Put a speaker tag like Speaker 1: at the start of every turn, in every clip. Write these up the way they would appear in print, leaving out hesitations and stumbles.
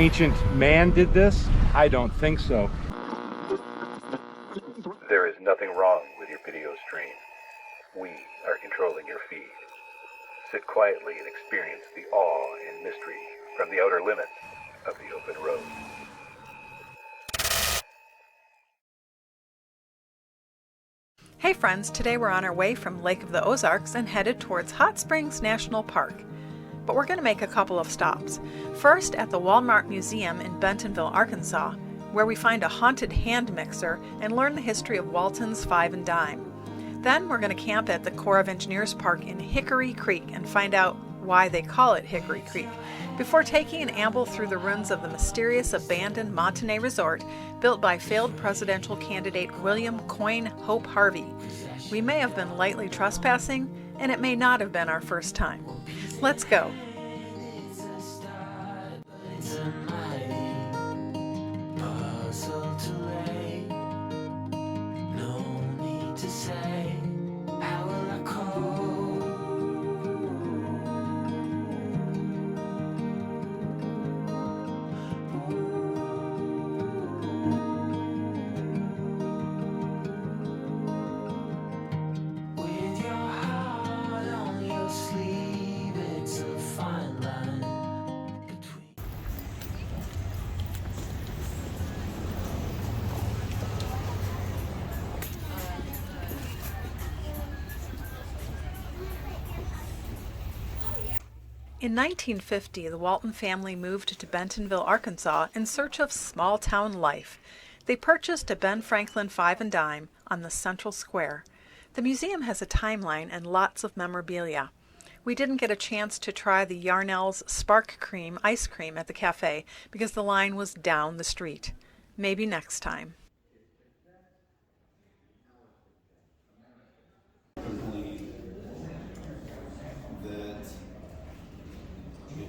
Speaker 1: ancient man did this? I don't think so.
Speaker 2: There is nothing wrong with your video stream. We are controlling your feed. Sit quietly and experience the awe and mystery from the outer limits of the open road.
Speaker 3: Hey friends, today we're on our way from Lake of the Ozarks and headed towards Hot Springs National Park. But we're going to make a couple of stops. First at the Walmart Museum in Bentonville, Arkansas, where we find a haunted hand mixer and learn the history of Walton's Five and Dime. Then we're going to camp at the Corps of Engineers Park in Hickory Creek and find out why they call it Hickory Creek, before taking an amble through the ruins of the mysterious abandoned Montanay Resort built by failed presidential candidate William Coin Hope Harvey. We may have been lightly trespassing, and it may not have been our first time. Let's go. In 1950, the Walton family moved to Bentonville, Arkansas in search of small-town life. They purchased a Ben Franklin Five and Dime on the Central Square. The museum has a timeline and lots of memorabilia. We didn't get a chance to try the Yarnell's Spark Cream ice cream at the cafe because the line was down the street. Maybe next time.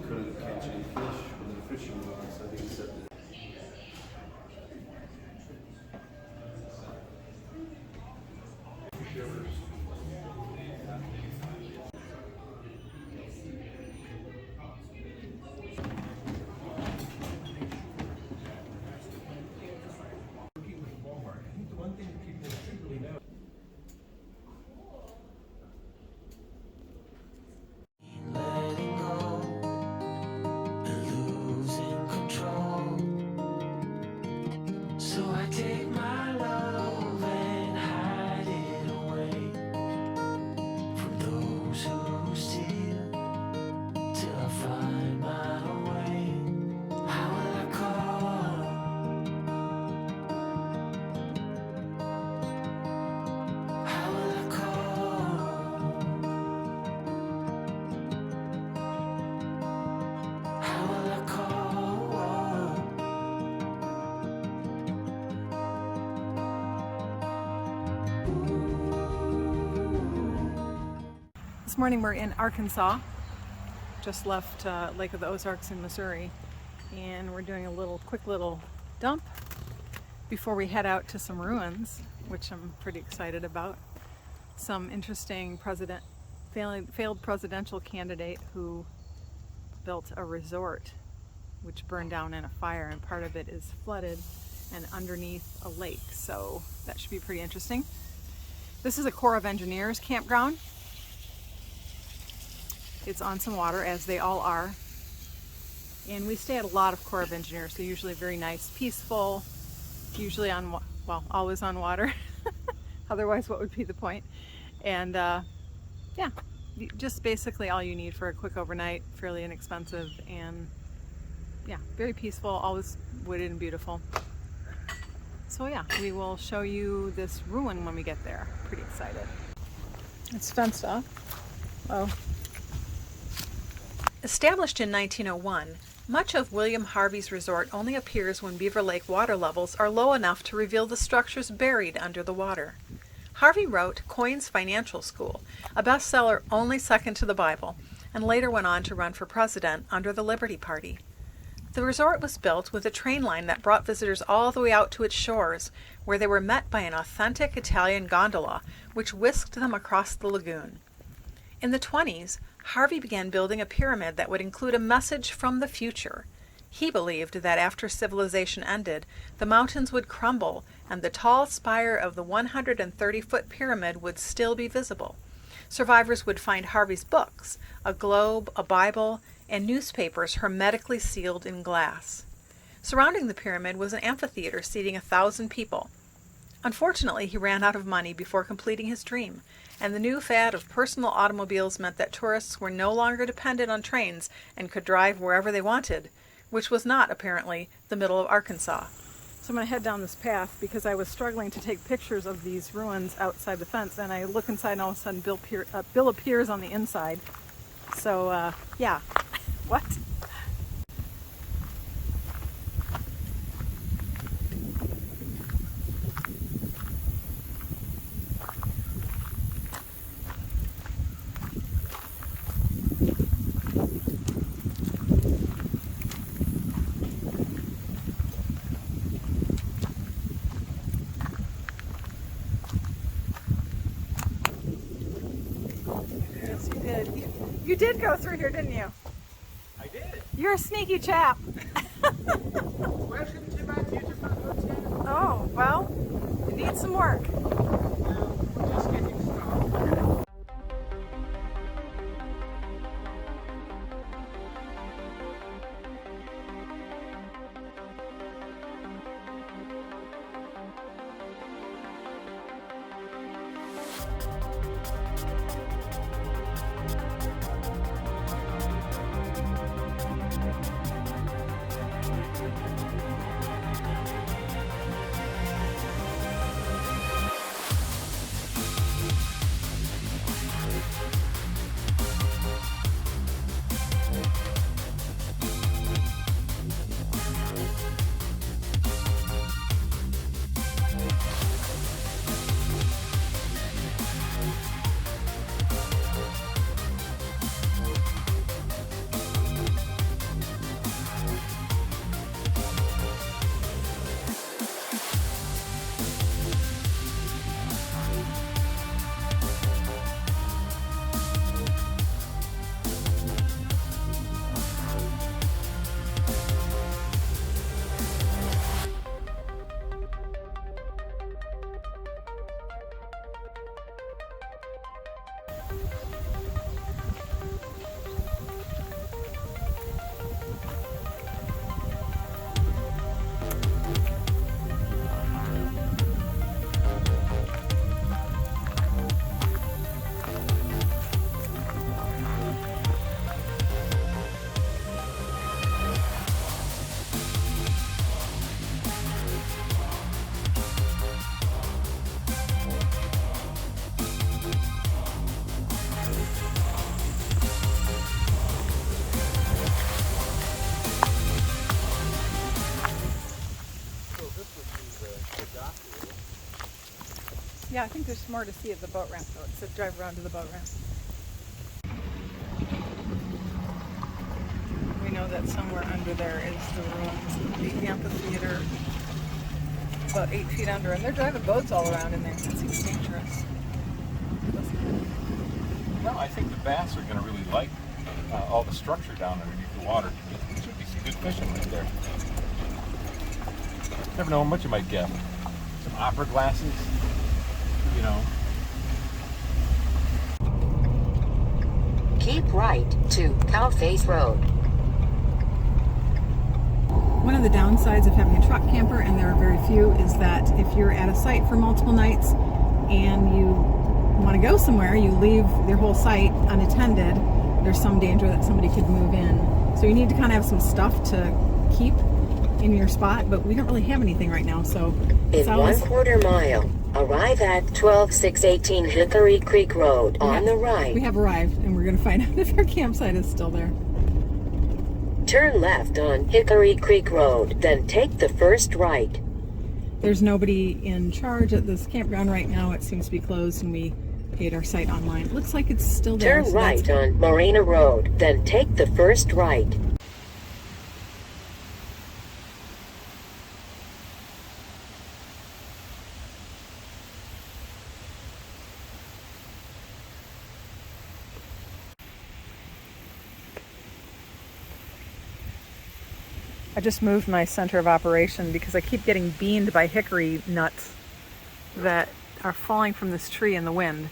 Speaker 4: Couldn't catch any fish within a fishing rod, so they accepted it.
Speaker 3: This morning we're in Arkansas, just left Lake of the Ozarks in Missouri, and we're doing a quick little dump before we head out to some ruins, which I'm pretty excited about. Some interesting failed presidential candidate who built a resort which burned down in a fire, and part of it is flooded and underneath a lake, so that should be pretty interesting. This is a Corps of Engineers campground. It's on some water, as they all are. And we stay at a lot of Corps of Engineers. They're usually very nice, peaceful, usually always on water. Otherwise, what would be the point? And yeah, just basically all you need for a quick overnight, fairly inexpensive, and yeah, very peaceful, always wooded and beautiful. So yeah, we will show you this ruin when we get there. Pretty excited. It's fenced off. Oh. Established in 1901, much of William Harvey's resort only appears when Beaver Lake water levels are low enough to reveal the structures buried under the water. Harvey wrote Coin's Financial School, a bestseller only second to the Bible, and later went on to run for president under the Liberty Party. The resort was built with a train line that brought visitors all the way out to its shores, where they were met by an authentic Italian gondola, which whisked them across the lagoon. In the 20s, Harvey began building a pyramid that would include a message from the future. He believed that after civilization ended, the mountains would crumble and the tall spire of the 130-foot pyramid would still be visible. Survivors would find Harvey's books, a globe, a Bible, and newspapers hermetically sealed in glass. Surrounding the pyramid was an amphitheater seating 1,000 people. Unfortunately, he ran out of money before completing his dream, and the new fad of personal automobiles meant that tourists were no longer dependent on trains and could drive wherever they wanted, which was not, apparently, the middle of Arkansas. So I'm going to head down this path because I was struggling to take pictures of these ruins outside the fence, and I look inside and all of a sudden Bill appears on the inside. So, yeah. What? Yes, you did. You did go through here, didn't you?
Speaker 1: I did.
Speaker 3: You're a sneaky chap.
Speaker 1: Welcome to my beautiful hotel.
Speaker 3: Oh, well, it needs some work.
Speaker 1: We're just getting started.
Speaker 3: Yeah, I think there's more to see at the boat ramp, though. It said drive around to the boat ramp. We know that somewhere under there is the ruins of the amphitheater, about 8 feet under, and they're driving boats all around in there. That seems dangerous.
Speaker 1: No, I think the bass are going to really like all the structure down underneath the water. There should be some good fishing right there. Never know how much you might get. Some opera glasses, you know.
Speaker 5: Keep right to Cowface Road.
Speaker 3: One of the downsides of having a truck camper, and there are very few, is that if you're at a site for multiple nights and you want to go somewhere, you leave your whole site unattended, there's some danger that somebody could move in. So you need to kind of have some stuff to keep in your spot, but we don't really have anything right now, so it's
Speaker 5: In
Speaker 3: always...
Speaker 5: 1/4 mile, arrive at 12618 Hickory Creek Road on the right.
Speaker 3: We have arrived, and we're going to find out if our campsite is still there.
Speaker 5: Turn left on Hickory Creek Road, then take the first right.
Speaker 3: There's nobody in charge at this campground right now. It seems to be closed, and we paid our site online. It looks like it's still there.
Speaker 5: Turn
Speaker 3: so
Speaker 5: right
Speaker 3: that's good.
Speaker 5: on Marina Road, then take the first right.
Speaker 3: I just moved my center of operation because I keep getting beamed by hickory nuts that are falling from this tree in the wind.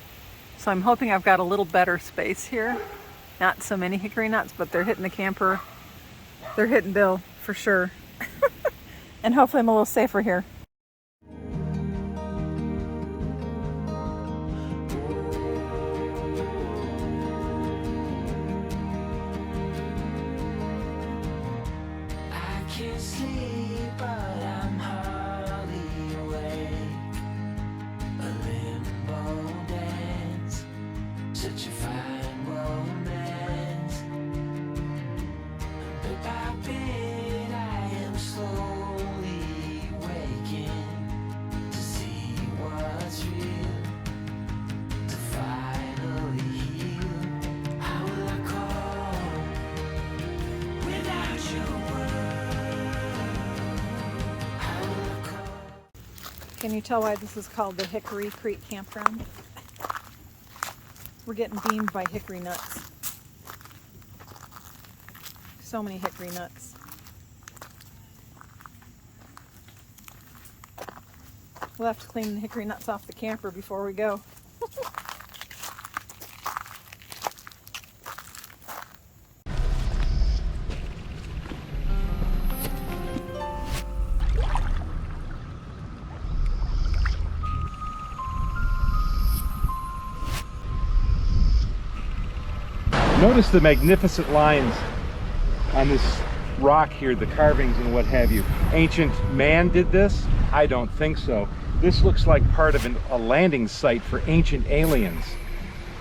Speaker 3: So I'm hoping I've got a little better space here. Not so many hickory nuts, but they're hitting the camper. They're hitting Bill for sure. And hopefully I'm a little safer here. Can you tell why this is called the Hickory Creek Campground? We're getting beamed by hickory nuts. So many hickory nuts. We'll have to clean the hickory nuts off the camper before we go.
Speaker 1: Notice the magnificent lines on this rock here, the carvings and what have you. Ancient man did this? I don't think so. This looks like part of a landing site for ancient aliens.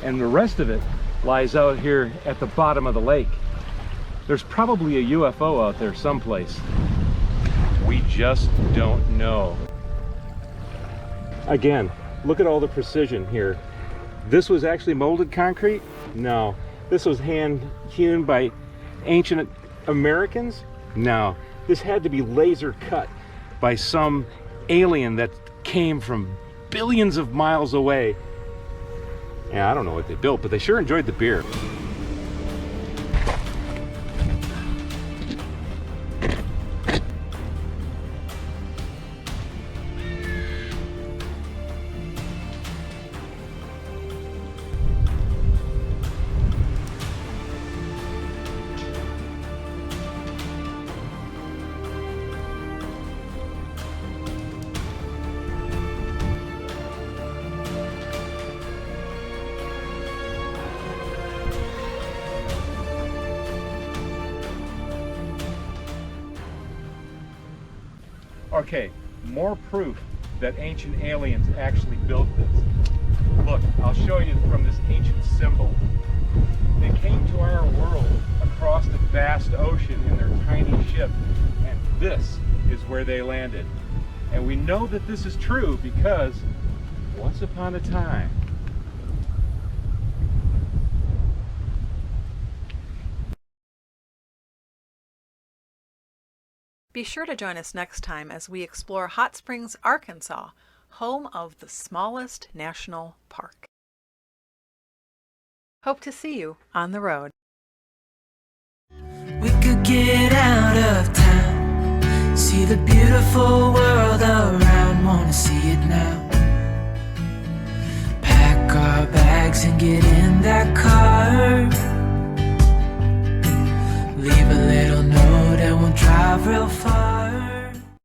Speaker 1: And the rest of it lies out here at the bottom of the lake. There's probably a UFO out there someplace. We just don't know. Again, look at all the precision here. This was actually molded concrete? No. This was hand hewn by ancient Americans? No. This had to be laser cut by some alien that came from billions of miles away. Yeah, I don't know what they built, but they sure enjoyed the beer. Okay, more proof that ancient aliens actually built this. Look, I'll show you from this ancient symbol. They came to our world across the vast ocean in their tiny ship, and this is where they landed. And we know that this is true because once upon a time,
Speaker 3: Be sure to join us next time as we explore Hot Springs, Arkansas, home of the smallest national park. Hope to see you on the road.
Speaker 6: We could get out of town, see the beautiful world around, wanna see it now. Pack our bags and get in that car.